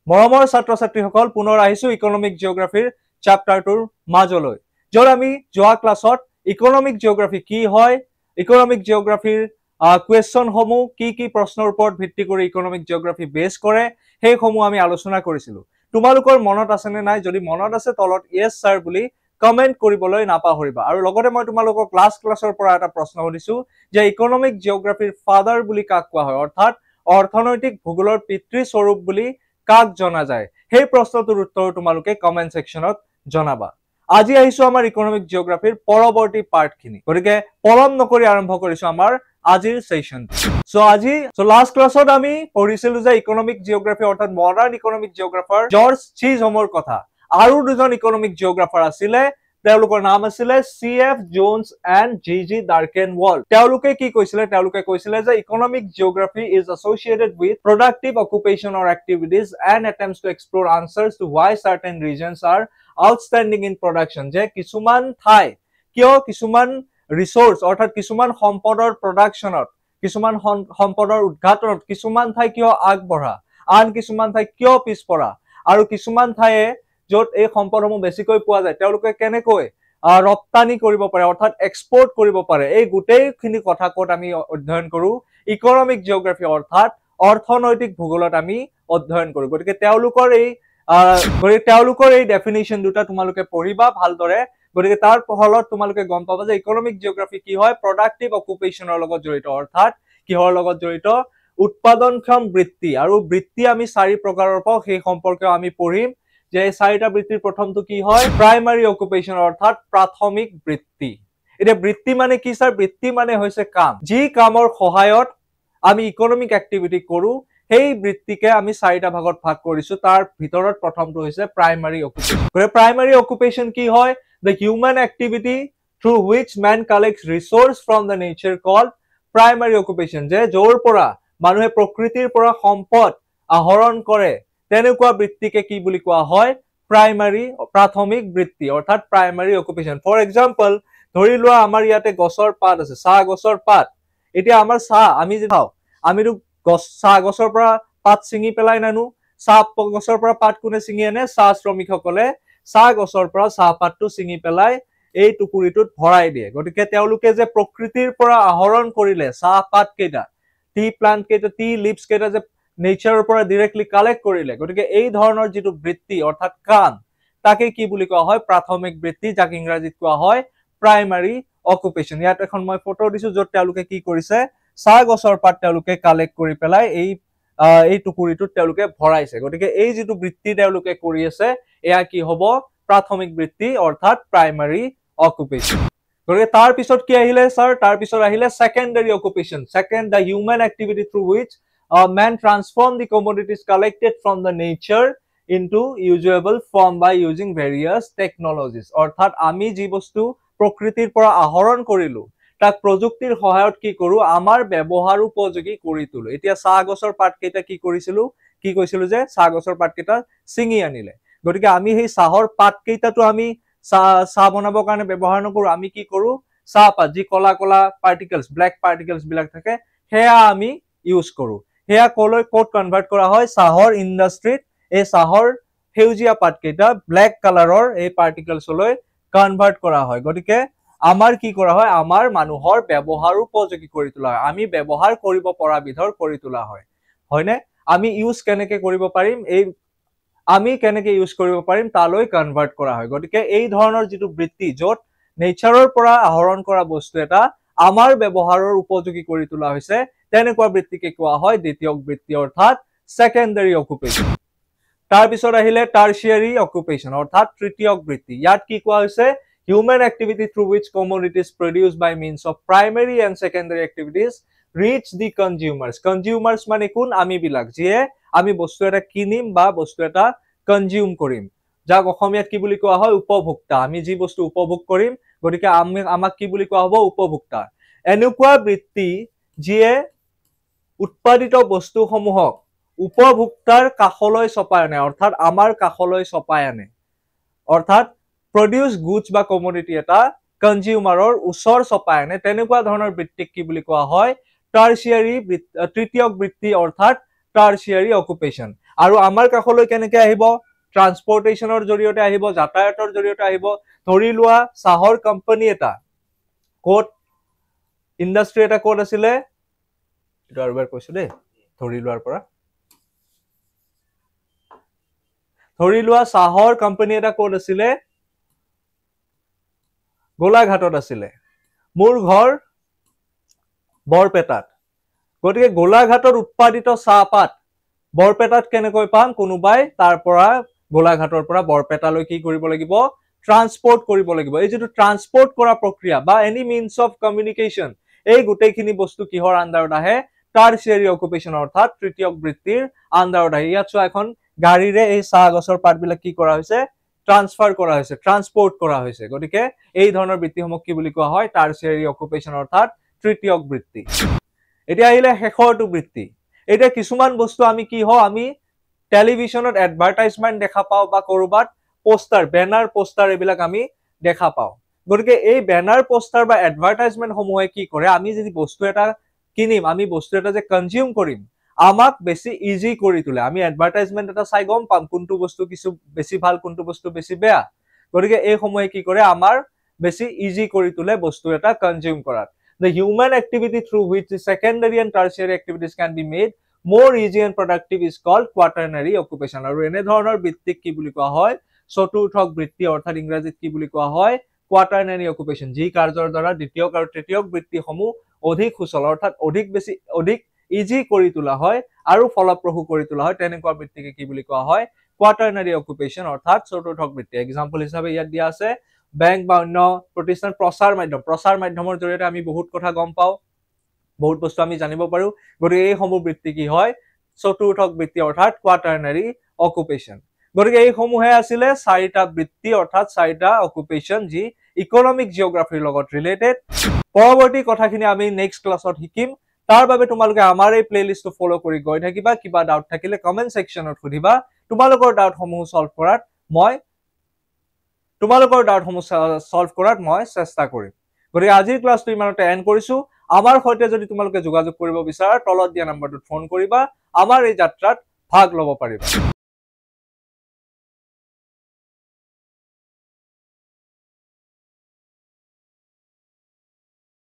মৰমৰ ছাত্ৰ ছাত্ৰীসকল পুনৰ আহিছো ইকনমিক জিঅ'গ্ৰাফিৰ চেপ্টাৰটোৰ মাজলৈ য'ত আমি যোৱা ক্লাছত ইকনমিক জিঅ'গ্ৰাফি কি হয় ইকনমিক জিঅ'গ্ৰাফিৰ কুৱেশ্যনসমূহ কি প্ৰশ্নৰ ওপৰত ভিত্তি কৰি ইকনমিক জিঅ'গ্ৰাফি বেছ কৰে সেইসমূহ আমি আলোচনা কৰিছিলো তোমালোকৰ মনত আছে নে নাই যদি মনত আছে তলত ইয়েছ ছাৰ বুলি কমেন্ট কৰিবলৈ নাপাহৰিবা আৰু লগতে মই তোমালোকক ক্লাছৰ পৰা এটা প্ৰশ্ন সুধিছো যে ইকনমিক জিঅ'গ্ৰাফিৰ ফাদাৰ বুলি কাক কোৱা হয় অৰ্থাৎ অৰ্থনৈতিক ভূগোলৰ পিতৃ স্বৰূপ বুলি কাক জনা যায় সেই প্ৰশ্নটোৰ উত্তৰ তোমালোকে কমেন্ট সেকশনত জনাবা আজি আহিছো আমাৰ ইকনমিক জিঅ'গ্ৰাফিৰ পৰৱৰ্তী পাৰ্টখিনি গতিকে পলম নকৰি আৰম্ভ কৰিছো আমাৰ আজিৰ সেশন সো লাষ্ট ক্লাছত আমি পঢ়িছিলো যে ইকনমিক জিঅ'গ্ৰাফি অৰ্থাৎ মডাৰ্ন ইকনমিক জিঅ'গ্ৰাফাৰ জৰ্জ চিজহমৰ কথা আৰু দুজন ইকনমিক জিঅ'গ্ৰাফাৰ আছিলে তেওঁলোকৰ নাম আছিলে CF Jones and GG Darkenwald তেওঁলোকে কি কৈছিলে তেওঁলোকে কৈছিলে যে economic geography is associated with productive occupation or activities and attempts to explore answers to why certain reasons are outstanding in production যে কিছুমান ঠাই কিয় কিছুমান ৰিচোৰ্চ অৰ্থাৎ কিছুমান সম্পদৰ প্ৰডাকশ্যনত কিছুমান সম্পদৰ উদ্ঘাটনত কিছুমান ঠাই কিয় আগবঢ়া আন কিছুমান ঠাই কিয় পিছপৰা আৰু কিছুমান ঠাইয়ে য'ত এই সম্পদসমূহ বেছিকৈ পোৱা যায় তেওঁলোকে কেনেকৈ ৰপ্তানি কৰিব পাৰে অৰ্থাৎ এক্সপোৰ্ট কৰিব পাৰে এই গোটেইখিনি কথা ক'ত আমি অধ্যয়ন কৰো ইকনমিক জিঅ'গ্ৰাফি অৰ্থাৎ অৰ্থনৈতিক ভূগোলত আমি অধ্যয়ন কৰো গতিকে তেওঁলোকৰ এই ডেফিনিশ্যন দুটা তোমালোকে পঢ়িবা ভালদৰে গতিকে তাৰ ফলত তোমালোকে গম পাবা যে ইকনমিক জিঅ'গ্ৰাফি কি হয় প্ৰডাক্টিভ অকুপেশ্যনৰ লগত জড়িত অৰ্থাৎ কিহৰ লগত জড়িত উৎপাদনক্ষম বৃত্তি আৰু বৃত্তি আমি 4 প্ৰকাৰৰ পাওঁ সেই সম্পৰ্কে আমি পঢ়িম যে চাৰিটা বৃত্তিৰ প্ৰথমটো কি হয় প্ৰাইমাৰী অকুপেশ্যন অৰ্থাৎ প্ৰাথমিক বৃত্তি এটা বৃত্তি মানে কি স্যাৰ বৃত্তি মানে হৈছে কাম যি কামৰ সহায়ত আমি ইকনমিক এক্টিভিটি কৰো সেই বৃত্তিকে আমি 4টা ভাগত ভাগ কৰিছো তাৰ ভিতৰত প্ৰথমটো হৈছে প্ৰাইমাৰী অকুপেশ্যন প্ৰাইমাৰী অকুপেশ্যন কি হয় the human activity through which man collects resource from the nature called primary occupation যে যৰ পৰা মানুহে প্ৰকৃতিৰ পৰা সম্পদ আহৰণ কৰে তেনেকুৱা বৃত্তিকে কি বুলি কোৱা হয় প্ৰাইমাৰী প্ৰাথমিক বৃত্তি অৰ্থাৎ প্ৰাইমাৰী অকুপেশ্যন ফৰ এক্সাম্পল ধৰি লোৱা আমাৰ ইয়াতে গছৰ পাত আছে চাহ গছৰ পাত এতিয়া আমাৰ চাহ আমি যে খাওঁ আমিতো চাহ গছৰ পৰা পাত ছিঙি পেলাই নানো চাহ গছৰ পৰা পাত কোনে ছিঙি আনে চাহ শ্ৰমিকসকলে চাহ গছৰ পৰা চাহপাতটো ছিঙি পেলাই এই টুকুৰিটোত ভৰাই দিয়ে গতিকে তেওঁলোকে যে প্ৰকৃতিৰ পৰা আহৰণ কৰিলে চাহপাত কেইটা টি প্লান্ট কেইটা টি লিভছ কেইটা যে নেচাৰৰ পৰা ডাইৰেক্টলি কালেক্ট কৰিলে গতিকে এই ধৰণৰ যেটো বৃত্তি অৰ্থাৎ কাম তাকে কি বুলি কোৱা হয় প্ৰাথমিক বৃত্তি যাক ইংৰাজীত কোৱা হয় প্ৰাইমাৰী অকুপেশ্যন ইয়াত এখন মই ফটো দিছো য'ত তেওঁলোকে কি কৰিছে চাহ গছৰ পাত তেওঁলোকে কালেক্ট কৰি পেলাই এই টুকুৰিটোত তেওঁলোকে ভৰাইছে গতিকে এই যেটো বৃত্তি তেওঁলোকে কৰি আছে এয়া কি হ'ব প্ৰাথমিক বৃত্তি অৰ্থাৎ প্ৰাইমাৰী অকুপেশ্যন গতিকে তাৰ পিছত কি আহিলে স্যাৰ তাৰ পিছত আহিলে secondary occupation second the human activity through which man transform the commodities collected from the nature into usable form by using various technologies অৰ্থাৎ আমি যি বস্তু প্ৰকৃতিৰ পৰা আহৰণ কৰিলো তাক প্ৰযুক্তিৰ সহায়ত কি কৰো আমাৰ ব্যৱহাৰ উপযোগী কৰি তুলো এতিয়া চাহ গছৰ পাত কেইটা কি কৰিছিলো কি কৈছিলো যে চাহ গছৰ পাত কেইটা ছিঙি আনিলে গতিকে আমি সেই চাহৰ পাত কেইটাটো আমি চাহ বনাবৰ কাৰণে ব্যৱহাৰ নকৰো আমি কি কৰো চাহপাত যি কলা কলা পাৰ্টিকলছ ব্ল্যাক পাৰ্টিকলছ বিলাক থাকে হেয়া আমি ইউজ কৰো হেয়া ক'ত কনভাৰ্ট কৰা হয় চাহৰ ইণ্ডাষ্ট্ৰীত এই চাহৰ সেউজীয়া পাত কেইটা ব্ল্যাক কালাৰৰ এই পাৰ্টিকলছলৈ কনভাৰ্ট কৰা হয় গতিকে আমাৰ কি কৰা হয় আমাৰ মানুহৰ ব্যৱহাৰ উপযোগী কৰি তোলা হয় আমি ব্যৱহাৰ কৰিব পৰা বিধৰ কৰি তোলা হয় হয়নে আমি ইউজ কেনেকে কৰিব পাৰিম আমি কেনেকে ইউজ কৰিব পাৰিম তালৈ কনভাৰ্ট কৰা হয় গতিকে এই ধৰণৰ যেটো বৃত্তি য'ত নেচাৰৰ পৰা আহৰণ কৰা বস্তু এটা আমাৰ ব্যৱহাৰৰ উপযোগী কৰি তোলা হৈছে তেনেকুৱা বৃত্তিকে কোৱা হয় দ্বিতীয়ক বৃত্তি অৰ্থাৎ সেকেন্ডাৰী অকুপেশ্যন তাৰ পিছত আহিলে টাৰ্চিয়াৰী অকুপেশ্যন অৰ্থাৎ তৃতীয়ক বৃত্তি ইয়াত কি কোৱা হৈছে human activity through which commodities produced by means of primary and secondary activities reach the consumers মানে কোন আমি বিলাক যিয়ে আমি বস্তু এটা কিনিম বা বস্তু এটা কনজিউম কৰিম যাক অসমীয়াত কি বুলি কোৱা হয় উপভোক্তা আমি যি বস্তু উপভোগ কৰিম গতিকে আমাক কি বুলি কোৱা হ'ব উপভোক্তা এনেকুৱা বৃত্তি যিয়ে উৎপাদিত বস্তুসমূহক উপভোক্তাৰ কাষলৈ চপাই আনে অৰ্থাৎ আমাৰ কাষলৈ চপাই আনে অৰ্থাৎ produce goods বা commodity এটা কনজিউমাৰৰ ওচৰ চপাই আনে তেনেকুৱা ধৰণৰ বৃত্তিক কি বুলি কোৱা হয় টাৰ্চিয়াৰী তৃতীয়ক বৃত্তি অৰ্থাৎ টাৰ্চিয়াৰী অকুপেশ্যন আৰু আমাৰ কাষলৈ কেনেকৈ আহিব ট্ৰান্সপৰ্টেশ্যনৰ জৰিয়তে আহিব যাতায়াতৰ জৰিয়তে আহিব ধৰি লোৱা চাহৰ কোম্পানী এটা কোট ইণ্ডাষ্ট্ৰি এটা কোট আছিলে এটা আৰু এবাৰ কৈছো দেই ধৰি লোৱাৰ পৰা ধৰি লোৱা চাহৰ কোম্পানী এটা কোট আছিলে গোলাঘাটত আছিলে মোৰ ঘৰ বৰপেটাত গতিকে গোলাঘাটত উৎপাদিত চাহপাত বৰপেটাত কেনেকৈ পাম কোনোবাই তাৰ পৰা গোলাঘাটৰ পৰা বৰপেটালৈ কি কৰিব লাগিব ট্ৰান্সপোৰ্ট কৰিব লাগিব এই যেটো ট্ৰান্সপোৰ্ট কৰা প্ৰক্ৰিয়া বা এনি মিন্স অফ কমিউনিকেশন এই গোটেইখিনি বস্তু কিহৰ আন্ডাৰত আহে টাৰ্চিয়াৰি অকুপেশন অৰ্থাৎ তৃতীয়ক বৃত্তিৰ আন্ডাৰত আহে ইয়াত চোৱা এখন গাড়ীৰে এই চাহ গছৰ পাতবিলাক কি কৰা হৈছে ট্ৰান্সফাৰ কৰা হৈছে ট্ৰান্সপোৰ্ট কৰা হৈছে গতিকে এই ধৰণৰ বৃত্তিসমূহ কি বুলি কোৱা হয় টাৰ্চিয়াৰি অকুপেশন অৰ্থাৎ তৃতীয়ক বৃত্তি এতিয়া আহিলে শেষৰটো বৃত্তি এতিয়া কিছুমান বস্তু আমি কি হয় আমি টেলিভিছনত এডভাৰটাইজমেন্ট দেখা পাও বা কৰবাত পোস্টাৰ বেনাৰ পোস্টাৰ এইবিলাক আমি দেখা পাও গতিকে এই বেনাৰ পোস্টাৰ বা এডভাৰটাইজমেন্ট সমূহে কি কৰে আমি যদি বস্তু এটা কিনিম আমি বস্তু এটা যে কনজিউম কৰিম আমাক বেছি ইজি কৰি তোলে আমি এডভাৰটাইজমেন্ট এটা চাই গম পাম কোনটো বস্তু কিছু বেছি ভাল কোনটো বস্তু বেছি বেয়া গতিকে এই সমূহে কি কৰে আমাৰ বেছি ইজি কৰি তোলে বস্তু এটা কনজিউম কৰাত The human activity through which the secondary and tertiary activities can be made more easy and productive is called quaternary occupation. আৰু এনে ধৰণৰ বৃত্তিক কি বুলি কোৱা হয় চতুৰ্থক বৃত্তি অৰ্থাৎ ইংৰাজীত কি বুলি কোৱা হয় quaternary occupation যি কাৰ্যৰ দ্বাৰা দ্বিতীয়ক আৰু তৃতীয়ক বৃত্তিসমূহ অধিক সুচল অৰ্থাৎ অধিক ইজি কৰি তোলা হয় আৰু ফলপ্ৰসূ কৰি তোলা হয় তেনেকুৱা বৃত্তিকে কি বুলি কোৱা হয় quaternary occupation অৰ্থাৎ চতুৰ্থক বৃত্তি এক্সাম্পল হিচাপে ইয়াত দিয়া আছে বেংক বা অন্য প্ৰতিষ্ঠান প্ৰচাৰ মাধ্যমৰ জৰিয়তে আমি বহুত কথা গম পাও বহুত বস্তু আমি জানিব পাৰো গতিকে এই সমূহ বৃত্তি কি হয় চতুৰ্থক বৃত্তি অৰ্থাৎ কোৱাটাৰ্নাৰী অকুপেশন গতিকে এই সমূহে আছিলে চাৰিটা বৃত্তি অৰ্থাৎ চাৰিটা অকুপেশন যি ইকোনমিক জিওগ্ৰাফিৰ লগত ৰিলেটেড পৰৱৰ্তী কথাখিনি আমি নেক্সট ক্লাছত শিকিম তাৰ বাবে তোমালোকে আমাৰ এই প্লেলিষ্টটো ফলো কৰি গৈ থাকিবা কিবা ডাউট থাকিলে কমেন্ট সেকশনত সুধিবা তোমালোকৰ ডাউট সমূহ সলভ কৰাত মই চেষ্টা কৰিম গতিকে আজিৰ ক্লাছটো ইমানতে এন্ড কৰিছো আমাৰ সৈতে যদি তোমালোকে যোগাযোগ কৰিব বিচাৰা তলত দিয়া নম্বৰটোত ফোন কৰিবা আমাৰ এই যাত্ৰাত ভাগ ল'ব পাৰিবা